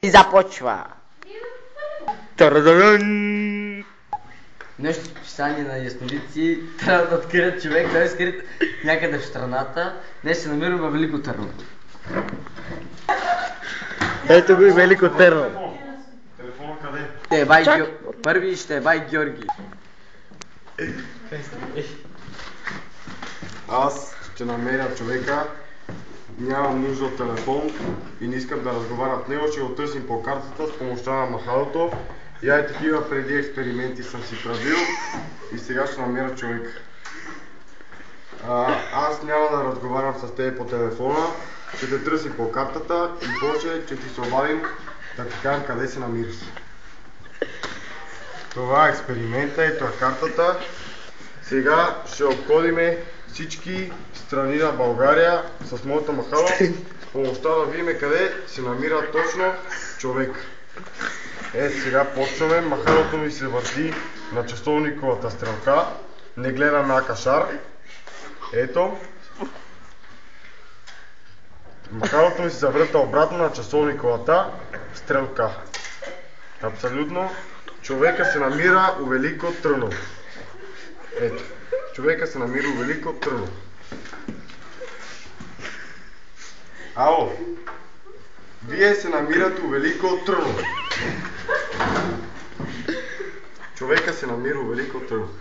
И започва. Тарадаран! Нещо списание на ясновидци трябва да открият човек, той е скрит някъде в страната. Днес се намирам във Велико Търново. Ето го и Велико Търново. Телефона къде? Ще е бай Първи ще е бай Георги. Аз ще намеря човека, нямам нужда от телефон и не искам да разговаря с него, ще го търсим по картата с помощта на махалото. И ай такива преди експерименти съм си правил и сега ще намеря човек. Аз няма да разговарям с теб по телефона, ще те търсим по картата и после ще ти се обадим да ти кажем къде се намираш. Това е експеримента, ето е картата. Сега ще обходиме всички страни на България с моята махала с помощта да видим къде се намира точно човек. Ето сега почваме, махалото ми се върти на часовниковата стрелка, не гледаме акашар. Ето. Махалото ми се завърта обратно на часовниковата стрелка. Абсолютно. Човека се намира у Велико Търново. Ето. Човека се намира у Велико Търново. Ало. Вие се намирате у Велико Търново. Човека се намира у Велико Търново.